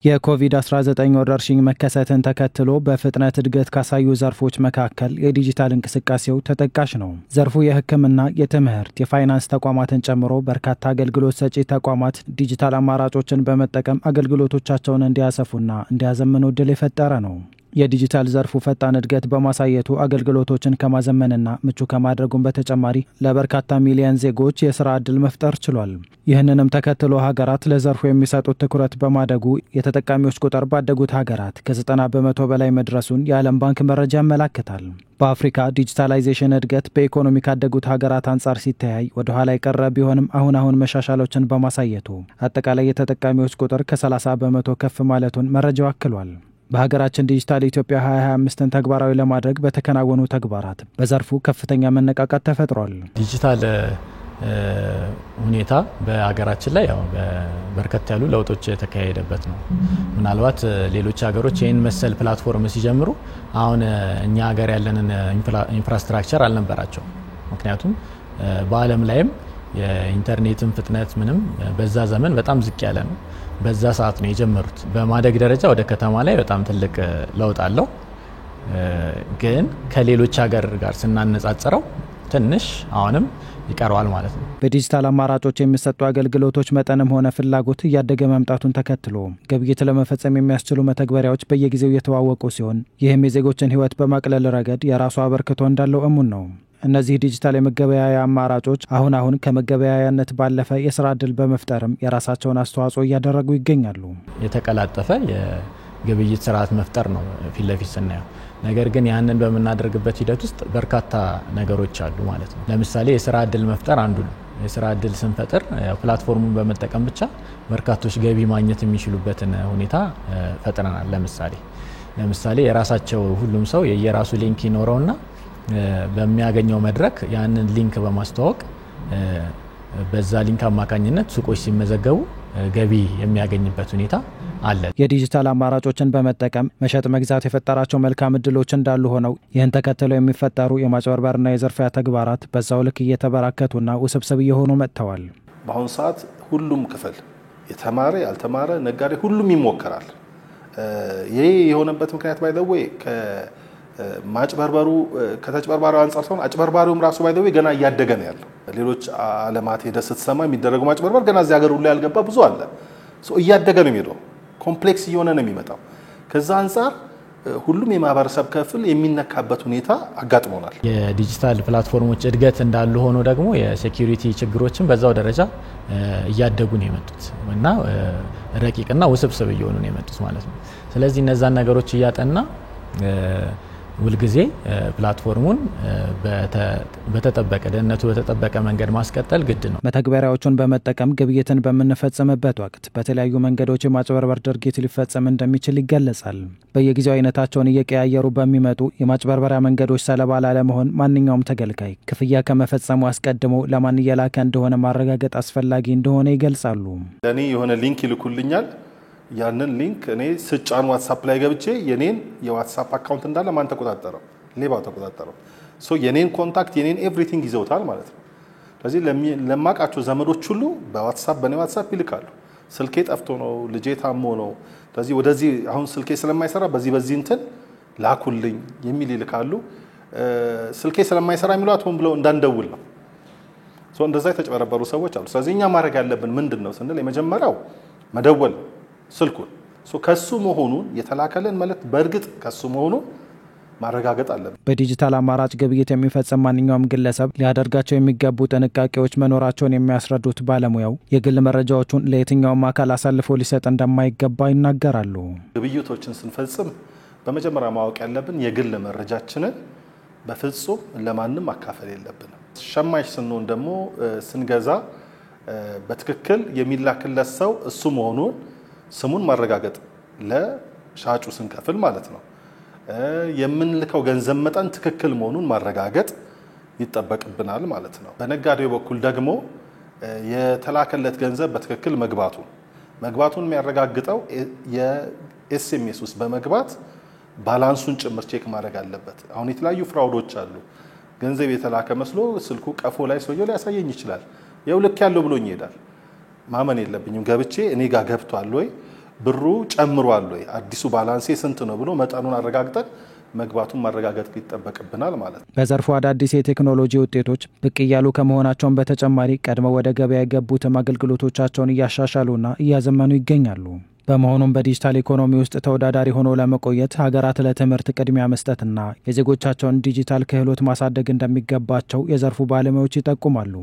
የኮቪድ-19 ወረርሽኝ መከሰትን ተከትሎ በፍጥነት እድገት ካሳዩ ዘርፎች መካከል የዲጂታል እንቅስቃሴው ተጠቃሽ ነው። ዘርፉ የሕክምና፣ የትምህርት፣ የፋይናንስ ተቋማትን ጨምሮ በርካታ አገልግሎት ሰጪ ተቋማት ዲጂታል አማራጮችን በመጠቀም አገልግሎቶቻቸውን እንዲያሰፉና እንዲያዘምኑ እድል የፈጠረ ነው። የዲጂታል ዘርፉ ፈጣን እድገት በማሳየቱ አገልግሎቶችን ከማዘመንና ምቹ ከማድረጉም በተጨማሪ ለበርካታ ሚሊዮን ዜጎች የሥራ ዕድል መፍጠር ችሏል። ይህንንም ተከትሎ ሀገራት ለዘርፉ የሚሰጡት ትኩረት በማደጉ የተጠቃሚዎች ቁጥር ባደጉት ሀገራት ከ90% በላይ መድረሱን የዓለም ባንክ መረጃ ያመለክታል። በአፍሪካ ዲጂታላይዜሽን እድገት በኢኮኖሚ ካደጉት ሀገራት አንጻር ሲተያይ ወደ ኋላ የቀረ ቢሆንም አሁን መሻሻሎችን በማሳየቱ አጠቃላይ የተጠቃሚዎች ቁጥር ከ30% ከፍ ማለቱን መረጃው አክሏል። በሀገራችን ዲጂታል ኢትዮጵያ 2025ን ተግባራዊ ለማድረግ በተከናወኑ ተግባራት በዘርፉ ከፍተኛ መነቃቃት ተፈጥሯል። ዲጂታል ሁኔታ በሀገራችን ላይ በርከት ያሉ ለውጦች የተካሄደበት ነው። ምናልባት ሌሎች ሀገሮች ይህን መሰል ፕላትፎርም ሲጀምሩ አሁን እኛ ሀገር ያለንን ኢንፍራስትራክቸር አልነበራቸው። ምክንያቱም በዓለም ላይም የኢንተርኔትን ፍጥነት ምንም በዛ ዘመን በጣም ዝቅ ያለ ነው። በዛ ሰዓት ነው የጀመሩት። በማደግ ደረጃ ወደ ከተማ ላይ በጣም ትልቅ ለውጥ አለው። ግን ከሌሎች ሀገር ጋር ስናነጻጽረው ትንሽ አሁንም ይቀርዋል ማለት ነው። በዲጂታል አማራጮች የሚሰጡ አገልግሎቶች መጠንም ሆነ ፍላጎት እያደገ መምጣቱን ተከትሎ ግብይት ለመፈጸም የሚያስችሉ መተግበሪያዎች በየጊዜው እየተዋወቁ ሲሆን ይህም የዜጎችን ሕይወት በማቅለል ረገድ የራሱ አበርክቶ እንዳለው እሙን ነው። እነዚህ ዲጂታል የመገበያያ አማራጮች አሁን ከመገበያያነት ባለፈ የሥራ ዕድል በመፍጠርም የራሳቸውን አስተዋጽኦ እያደረጉ ይገኛሉ። የተቀላጠፈ የግብይት ስርዓት መፍጠር ነው ፊት ለፊት ስናየው። ነገር ግን ያንን በምናደርግበት ሂደት ውስጥ በርካታ ነገሮች አሉ ማለት ነው። ለምሳሌ የሥራ ዕድል መፍጠር አንዱ ነው። የሥራ ዕድል ስንፈጥር ፕላትፎርሙን በመጠቀም ብቻ በርካቶች ገቢ ማግኘት የሚችሉበትን ሁኔታ ፈጥረናል። ለምሳሌ የራሳቸው ሁሉም ሰው የየራሱ ሊንክ ይኖረውና በሚያገኘው መድረክ ያንን ሊንክ በማስተዋወቅ በዛ ሊንክ አማካኝነት ሱቆች ሲመዘገቡ ገቢ የሚያገኝበት ሁኔታ አለ። የዲጂታል አማራጮችን በመጠቀም መሸጥ መግዛት የፈጠራቸው መልካም እድሎች እንዳሉ ሆነው ይህን ተከትለው የሚፈጠሩ የማጭበርበርና የዘርፊያ ተግባራት በዛው ልክ እየተበራከቱና ውስብስብ እየሆኑ መጥተዋል። በአሁኑ ሰዓት ሁሉም ክፍል የተማረ ያልተማረ ነጋዴ ሁሉም ይሞከራል። ይሄ የሆነበት ምክንያት ባይዘው ማጭበርበሩ ከተጭበርባሪው አንፃር ሳይሆን አጭበርባሪውም ራሱ ባይዘው ገና እያደገ ነው ያለው። ሌሎች ዓለማት ሄደ ስትሰማ የሚደረገው ማጭበርበር ገና እዚህ ሀገር ሁሉ ያልገባ ብዙ አለ። እያደገ ነው የሚሄደው፣ ኮምፕሌክስ እየሆነ ነው የሚመጣው። ከዛ አንፃር ሁሉም የማህበረሰብ ክፍል የሚነካበት ሁኔታ አጋጥሞናል። የዲጂታል ፕላትፎርሞች እድገት እንዳሉ ሆኖ ደግሞ የሴኩሪቲ ችግሮችን በዛው ደረጃ እያደጉ ነው የመጡት እና ረቂቅና ውስብስብ እየሆኑ ነው የመጡት ማለት ነው። ስለዚህ እነዛን ነገሮች እያጠና ሁልጊዜ ፕላትፎርሙን በተጠበቀ ደህንነቱ በተጠበቀ መንገድ ማስቀጠል ግድ ነው። መተግበሪያዎቹን በመጠቀም ግብይትን በምንፈጽምበት ወቅት በተለያዩ መንገዶች የማጭበርበር ድርጊት ሊፈጸም እንደሚችል ይገለጻል። በየጊዜው አይነታቸውን እየቀያየሩ በሚመጡ የማጭበርበሪያ መንገዶች ሰለባ ላለመሆን ማንኛውም ተገልጋይ ክፍያ ከመፈጸሙ አስቀድሞ ለማን እየላከ እንደሆነ ማረጋገጥ አስፈላጊ እንደሆነ ይገልጻሉ። ለኔ የሆነ ሊንክ ይልኩልኛል። ያንን ሊንክ እኔ ስጫን ዋትስአፕ ላይ ገብቼ የኔን የዋትስአፕ አካውንት እንዳለ ማን ተቆጣጠረው? ሌባው ተቆጣጠረው። የኔን ኮንታክት የኔን ኤቭሪቲንግ ይዘውታል ማለት ነው። ስለዚህ ለማቃቸው ዘመዶች ሁሉ በኔ ዋትስአፕ ይልካሉ። ስልኬ ጠፍቶ ነው፣ ልጄ ታሞ ነው፣ ስለዚህ ወደዚህ አሁን ስልኬ ስለማይሰራ በዚህ እንትን ላኩልኝ የሚል ይልካሉ። ስልኬ ስለማይሰራ የሚሏት ሆን ብለው እንዳንደውል ነው። እንደዛ የተጨበረበሩ ሰዎች አሉ። ስለዚህ እኛ ማድረግ ያለብን ምንድነው ስንል የመጀመሪያው መደወል ስልኩን ከሱ መሆኑን የተላከለን ማለት በእርግጥ ከሱ መሆኑን ማረጋገጥ አለብን። በዲጂታል አማራጭ ግብይት የሚፈጽም ማንኛውም ግለሰብ ሊያደርጋቸው የሚገቡ ጥንቃቄዎች መኖራቸውን የሚያስረዱት ባለሙያው የግል መረጃዎቹን ለየትኛውም አካል አሳልፎ ሊሰጥ እንደማይገባ ይናገራሉ። ግብይቶችን ስንፈጽም በመጀመሪያ ማወቅ ያለብን የግል መረጃችንን በፍጹም ለማንም ማካፈል የለብንም። ሸማች ስንሆን ደግሞ ስንገዛ በትክክል የሚላክለት ሰው እሱ መሆኑን ስሙን ማረጋገጥ ለሻጩ ስንከፍል ማለት ነው። የምንልከው ገንዘብ መጠን ትክክል መሆኑን ማረጋገጥ ይጠበቅብናል ማለት ነው። በነጋዴው በኩል ደግሞ የተላከለት ገንዘብ በትክክል መግባቱን የሚያረጋግጠው የኤስኤምኤስ ውስጥ በመግባት ባላንሱን ጭምር ቼክ ማድረግ አለበት። አሁን የተለያዩ ፍራውዶች አሉ። ገንዘብ የተላከ መስሎ ስልኩ ቀፎ ላይ ሰውየው ሊያሳየኝ ይችላል። ያው ልክ ያለው ብሎኝ ይሄዳል። ማመን የለብኝም። ገብቼ እኔ ጋር ገብቷል ወይ ብሩ ጨምሯል ወይ አዲሱ ባላንስ ስንት ነው ብሎ መጠኑን አረጋግጠን መግባቱን ማረጋገጥ ይጠበቅብናል ማለት ነው። በዘርፉ አዳዲስ የቴክኖሎጂ ውጤቶች ብቅ እያሉ ከመሆናቸውም በተጨማሪ ቀድመው ወደ ገበያ የገቡትም አገልግሎቶቻቸውን እያሻሻሉና እያዘመኑ ይገኛሉ። በመሆኑም በዲጂታል ኢኮኖሚ ውስጥ ተወዳዳሪ ሆኖ ለመቆየት ሀገራት ለትምህርት ቅድሚያ መስጠትና የዜጎቻቸውን ዲጂታል ክህሎት ማሳደግ እንደሚገባቸው የዘርፉ ባለሙያዎች ይጠቁማሉ።